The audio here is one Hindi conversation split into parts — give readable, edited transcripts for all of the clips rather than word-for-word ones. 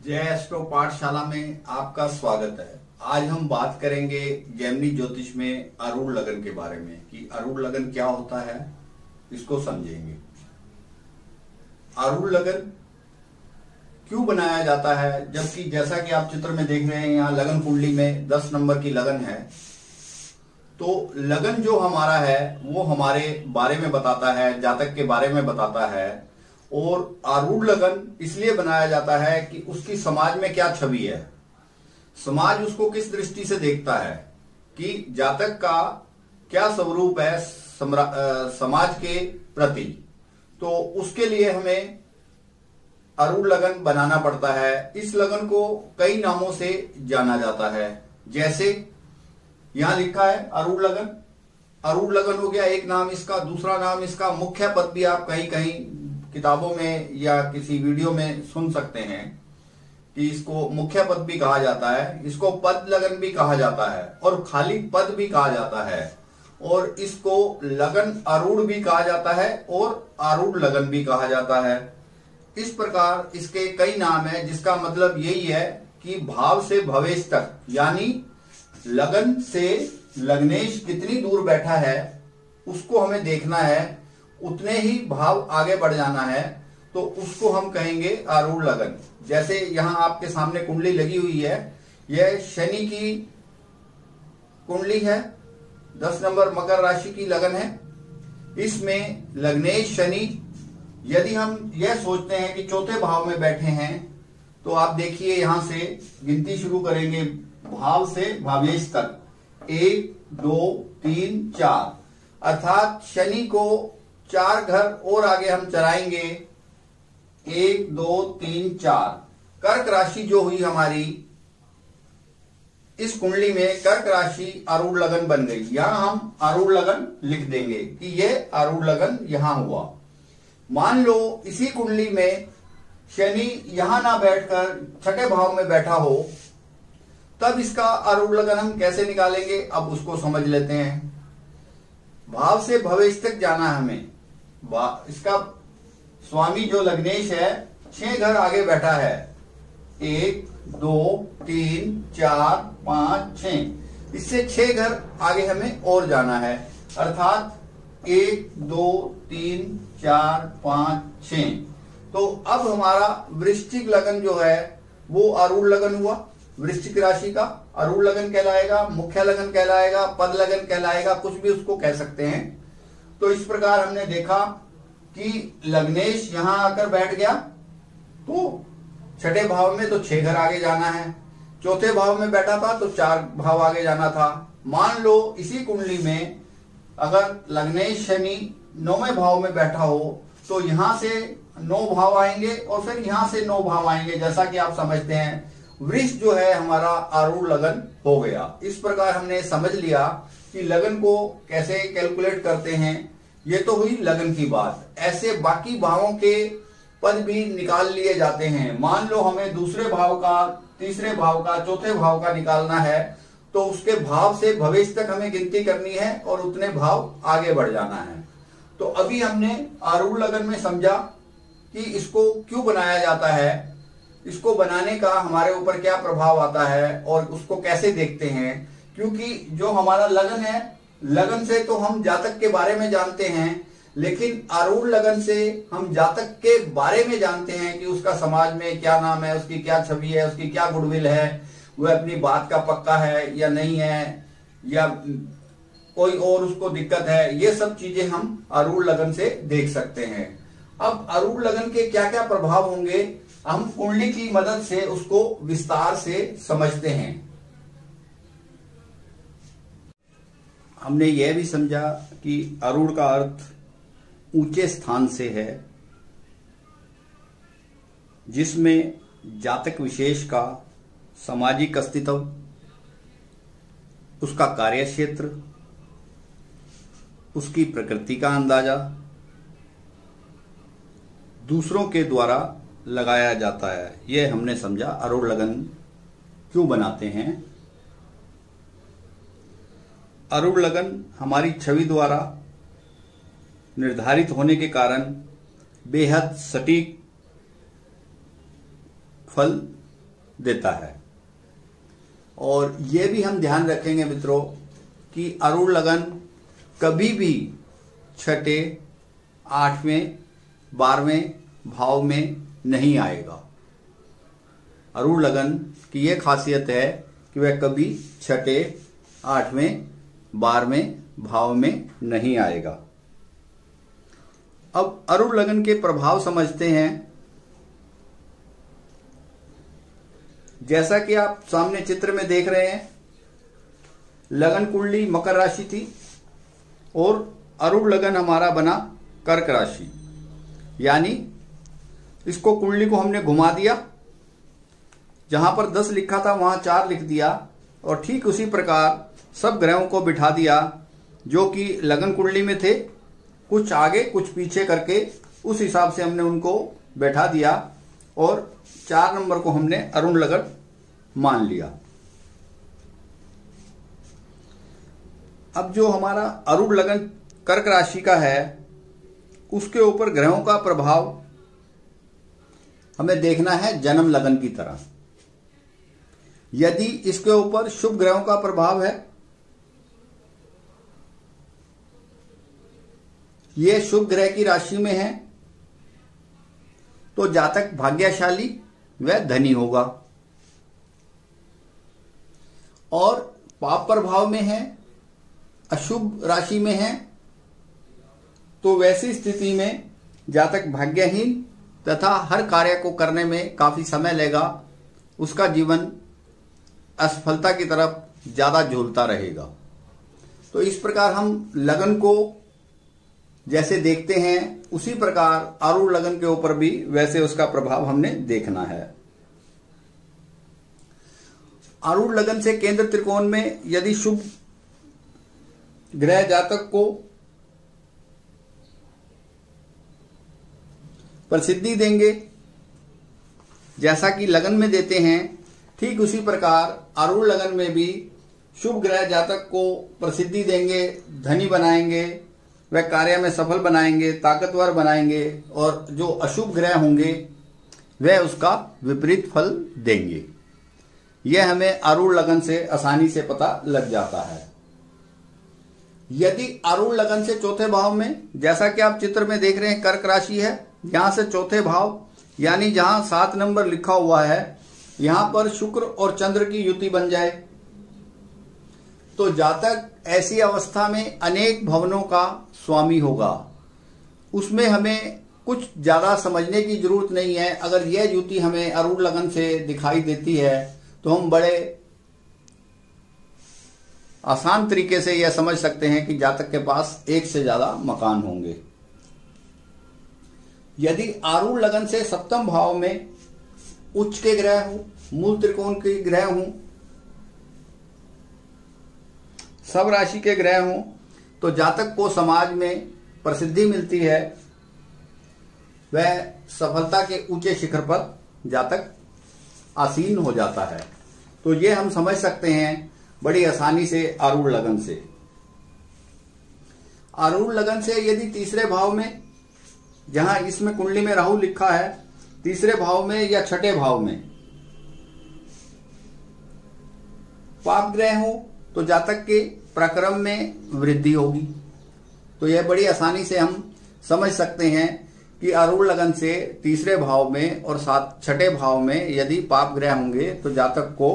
जय एस्ट्रो पाठशाला में आपका स्वागत है। आज हम बात करेंगे जेमिनी ज्योतिष में अरूढ़ लगन के बारे में कि अरूढ़ लगन क्या होता है, इसको समझेंगे। अरूढ़ लगन क्यों बनाया जाता है, जबकि जैसा कि आप चित्र में देख रहे हैं यहाँ लगन कुंडली में 10 नंबर की लगन है। तो लगन जो हमारा है वो हमारे बारे में बताता है, जातक के बारे में बताता है। और आरूढ़ लगन इसलिए बनाया जाता है कि उसकी समाज में क्या छवि है, समाज उसको किस दृष्टि से देखता है, कि जातक का क्या स्वरूप है समाज के प्रति। तो उसके लिए हमें आरूढ़ लगन बनाना पड़ता है। इस लगन को कई नामों से जाना जाता है, जैसे यहां लिखा है आरूढ़ लगन। आरूढ़ लगन हो गया एक नाम इसका। दूसरा नाम इसका मुख्य पद भी आप कहीं कहीं किताबों में या किसी वीडियो में सुन सकते हैं कि इसको मुख्य पद भी कहा जाता है, इसको पद लगन भी कहा जाता है और खाली पद भी कहा जाता है, और इसको लगन आरूढ़ भी कहा जाता है और आरूढ़ लगन भी कहा जाता है। इस प्रकार इसके कई नाम है, जिसका मतलब यही है कि भाव से भवेश तक, यानी लगन से लग्नेश कितनी दूर बैठा है उसको हमें देखना है, उतने ही भाव आगे बढ़ जाना है, तो उसको हम कहेंगे आरूढ़ लगन। जैसे यहां आपके सामने कुंडली लगी हुई है, यह शनि की कुंडली है, 10 नंबर मकर राशि की लगन है। इसमें लग्नेश शनि, यदि हम यह सोचते हैं कि चौथे भाव में बैठे हैं, तो आप देखिए यहां से गिनती शुरू करेंगे भाव से भावेश तक, 1 2 3 4, अर्थात शनि को 4 घर और आगे हम चलाएंगे, 1 2 3 4। कर्क राशि जो हुई हमारी, इस कुंडली में कर्क राशि आरूढ़ लगन बन गई। यहां हम आरूढ़ लगन लिख देंगे कि यह आरूढ़ लगन यहां हुआ। मान लो इसी कुंडली में शनि यहां ना बैठकर छठे भाव में बैठा हो, तब इसका आरूढ़ लगन हम कैसे निकालेंगे, अब उसको समझ लेते हैं। भाव से भवेश तक जाना है हमें। इसका स्वामी जो लग्नेश है 6 घर आगे बैठा है, 1 2 3 4 5 6, इससे 6 घर आगे हमें और जाना है, अर्थात 1 2 3 4 5 6। तो अब हमारा वृश्चिक लगन जो है वो आरूढ़ लगन हुआ। वृश्चिक राशि का आरूढ़ लगन कहलाएगा, मुख्य लगन कहलाएगा, पद लगन कहलाएगा, कुछ भी उसको कह सकते हैं। तो इस प्रकार हमने देखा कि लग्नेश यहां आकर बैठ गया, तो छठे भाव में तो 6 घर आगे जाना है, चौथे भाव में बैठा था तो 4 भाव आगे जाना था। मान लो इसी कुंडली में अगर लग्नेश शनि 9वें भाव में बैठा हो, तो यहां से 9 भाव आएंगे और फिर यहां से 9 भाव आएंगे, जैसा कि आप समझते हैं। वृष जो है हमारा आरूढ़ लगन हो गया। इस प्रकार हमने समझ लिया कि लगन को कैसे कैलकुलेट करते हैं। ये तो हुई लगन की बात। ऐसे बाकी भावों के पद भी निकाल लिए जाते हैं। मान लो हमें दूसरे भाव का, तीसरे भाव का, चौथे भाव का निकालना है, तो उसके भाव से भवेश तक हमें गिनती करनी है और उतने भाव आगे बढ़ जाना है। तो अभी हमने आरूढ़ लगन में समझा कि इसको क्यों बनाया जाता है, इसको बनाने का हमारे ऊपर क्या प्रभाव आता है और उसको कैसे देखते हैं। क्योंकि जो हमारा लगन है, लगन से तो हम जातक के बारे में जानते हैं, लेकिन आरूढ़ लगन से हम जातक के बारे में जानते हैं कि उसका समाज में क्या नाम है, उसकी क्या छवि है, उसकी क्या गुडविल है, वह अपनी बात का पक्का है या नहीं है, या कोई और उसको दिक्कत है। ये सब चीजें हम आरूढ़ लगन से देख सकते हैं। अब आरूढ़ लगन के क्या क्या प्रभाव होंगे, हम कुंडली की मदद से उसको विस्तार से समझते हैं। हमने यह भी समझा कि आरूढ़ का अर्थ ऊंचे स्थान से है, जिसमें जातक विशेष का सामाजिक अस्तित्व, उसका कार्यक्षेत्र, उसकी प्रकृति का अंदाजा दूसरों के द्वारा लगाया जाता है। यह हमने समझा आरूढ़ लगन क्यों बनाते हैं। आरूढ़ लगन हमारी छवि द्वारा निर्धारित होने के कारण बेहद सटीक फल देता है। और ये भी हम ध्यान रखेंगे मित्रों कि अरूढ़ लगन कभी भी छठे, आठवें, 12वें भाव में नहीं आएगा। अरूढ़ लगन की यह खासियत है कि वह कभी छठे, 8वें, 12वें भाव में नहीं आएगा। अब अरूढ़ लगन के प्रभाव समझते हैं। जैसा कि आप सामने चित्र में देख रहे हैं, लगन कुंडली मकर राशि थी और अरूढ़ लगन हमारा बना कर्क राशि। यानी इसको कुंडली को हमने घुमा दिया, जहां पर 10 लिखा था वहां 4 लिख दिया और ठीक उसी प्रकार सब ग्रहों को बिठा दिया जो कि लगन कुंडली में थे, कुछ आगे कुछ पीछे करके उस हिसाब से हमने उनको बैठा दिया और 4 नंबर को हमने अरूढ़ लगन मान लिया। अब जो हमारा अरूढ़ लगन कर्क राशि का है, उसके ऊपर ग्रहों का प्रभाव हमें देखना है जन्म लगन की तरह। यदि इसके ऊपर शुभ ग्रहों का प्रभाव है, ये शुभ ग्रह की राशि में है, तो जातक भाग्यशाली व धनी होगा। और पाप प्रभाव में है, अशुभ राशि में है, तो वैसी स्थिति में जातक भाग्यहीन तथा हर कार्य को करने में काफी समय लेगा, उसका जीवन असफलता की तरफ ज्यादा झूलता रहेगा। तो इस प्रकार हम लगन को जैसे देखते हैं, उसी प्रकार अरूढ़ लगन के ऊपर भी वैसे उसका प्रभाव हमने देखना है। अरूढ़ लगन से केंद्र त्रिकोण में यदि शुभ ग्रह जातक को प्रसिद्धि देंगे, जैसा कि लगन में देते हैं, ठीक उसी प्रकार अरूढ़ लगन में भी शुभ ग्रह जातक को प्रसिद्धि देंगे, धनी बनाएंगे, वह कार्य में सफल बनाएंगे, ताकतवर बनाएंगे, और जो अशुभ ग्रह होंगे वह उसका विपरीत फल देंगे। यह हमें अरूढ़ लगन से आसानी से पता लग जाता है। यदि अरूढ़ लगन से चौथे भाव में, जैसा कि आप चित्र में देख रहे हैं, कर्क राशि है, यहां से चौथे भाव यानी जहां 7 नंबर लिखा हुआ है, यहां पर शुक्र और चंद्र की युति बन जाए, तो जातक ऐसी अवस्था में अनेक भवनों का स्वामी होगा। उसमें हमें कुछ ज्यादा समझने की जरूरत नहीं है। अगर यह युति हमें अरूढ़ लगन से दिखाई देती है तो हम बड़े आसान तरीके से यह समझ सकते हैं कि जातक के पास एक से ज्यादा मकान होंगे। यदि अरूढ़ लगन से सप्तम भाव में उच्च के ग्रह हो, मूल त्रिकोण के ग्रह हों, सब राशि के ग्रह हों, तो जातक को समाज में प्रसिद्धि मिलती है, वह सफलता के ऊंचे शिखर पर जातक आसीन हो जाता है। तो ये हम समझ सकते हैं बड़ी आसानी से अरूढ़ लगन से। अरूढ़ लगन से यदि तीसरे भाव में, जहां इसमें कुंडली में राहु लिखा है, तीसरे भाव में या छठे भाव में पाप ग्रह हो, तो जातक के प्रक्रम में वृद्धि होगी। तो यह बड़ी आसानी से हम समझ सकते हैं कि अरूढ़ लगन से तीसरे भाव में और छठे भाव में यदि पाप ग्रह होंगे तो जातक को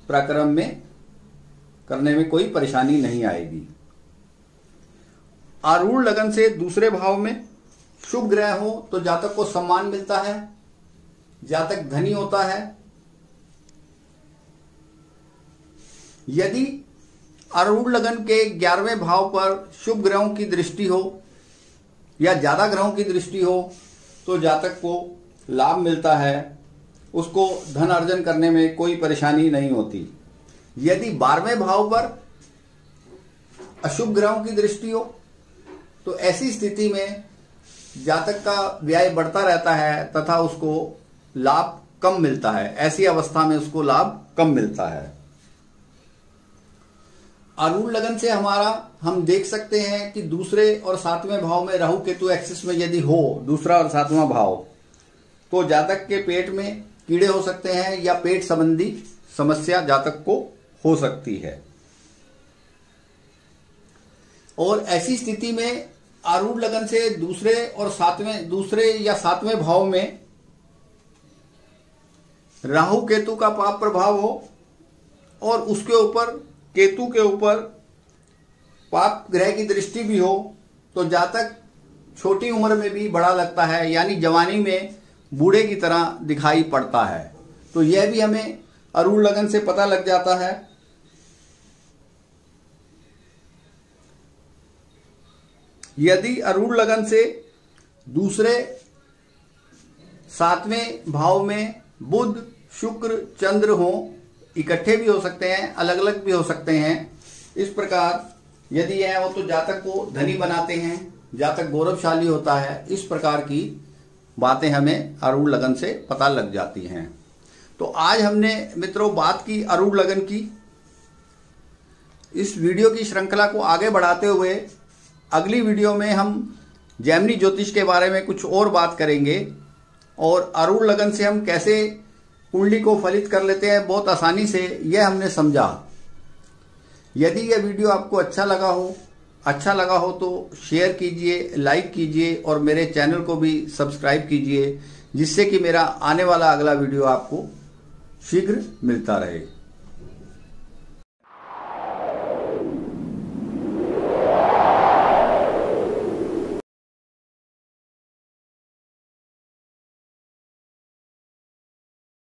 प्रक्रम में करने में कोई परेशानी नहीं आएगी। अरूढ़ लगन से दूसरे भाव में शुभ ग्रह हो तो जातक को सम्मान मिलता है, जातक धनी होता है। यदि अरूढ़ लगन के 11वें भाव पर शुभ ग्रहों की दृष्टि हो या ज्यादा ग्रहों की दृष्टि हो तो जातक को लाभ मिलता है, उसको धन अर्जन करने में कोई परेशानी नहीं होती। यदि 12वें भाव पर अशुभ ग्रहों की दृष्टि हो तो ऐसी स्थिति में जातक का व्यय बढ़ता रहता है तथा उसको लाभ कम मिलता है। ऐसी अवस्था में उसको लाभ कम मिलता है। अरूढ़ लगन से हम देख सकते हैं कि दूसरे और 7वें भाव में राहु केतु एक्सिस में यदि हो दूसरा और 7वां भाव, तो जातक के पेट में कीड़े हो सकते हैं या पेट संबंधी समस्या जातक को हो सकती है। और ऐसी स्थिति में आरूढ़ लगन से दूसरे या सातवें भाव में राहु केतु का पाप प्रभाव हो और उसके ऊपर केतु के ऊपर पाप ग्रह की दृष्टि भी हो तो जातक छोटी उम्र में भी बड़ा लगता है, यानी जवानी में बूढ़े की तरह दिखाई पड़ता है। तो यह भी हमें आरूढ़ लगन से पता लग जाता है। यदि आरूढ़ लगन से दूसरे सातवें भाव में बुध, शुक्र, चंद्र हो, इकट्ठे भी हो सकते हैं, अलग अलग भी हो सकते हैं। इस प्रकार यदि यह हो तो जातक को धनी बनाते हैं, जातक गौरवशाली होता है। इस प्रकार की बातें हमें आरूढ़ लगन से पता लग जाती हैं। तो आज हमने मित्रों बात की आरूढ़ लगन की। इस वीडियो की श्रृंखला को आगे बढ़ाते हुए अगली वीडियो में हम जैमिनी ज्योतिष के बारे में कुछ और बात करेंगे और आरूढ़ लगन से हम कैसे कुंडली को फलित कर लेते हैं बहुत आसानी से, यह हमने समझा। यदि यह वीडियो आपको अच्छा लगा हो तो शेयर कीजिए, लाइक कीजिए और मेरे चैनल को भी सब्सक्राइब कीजिए, जिससे कि मेरा आने वाला अगला वीडियो आपको शीघ्र मिलता रहे।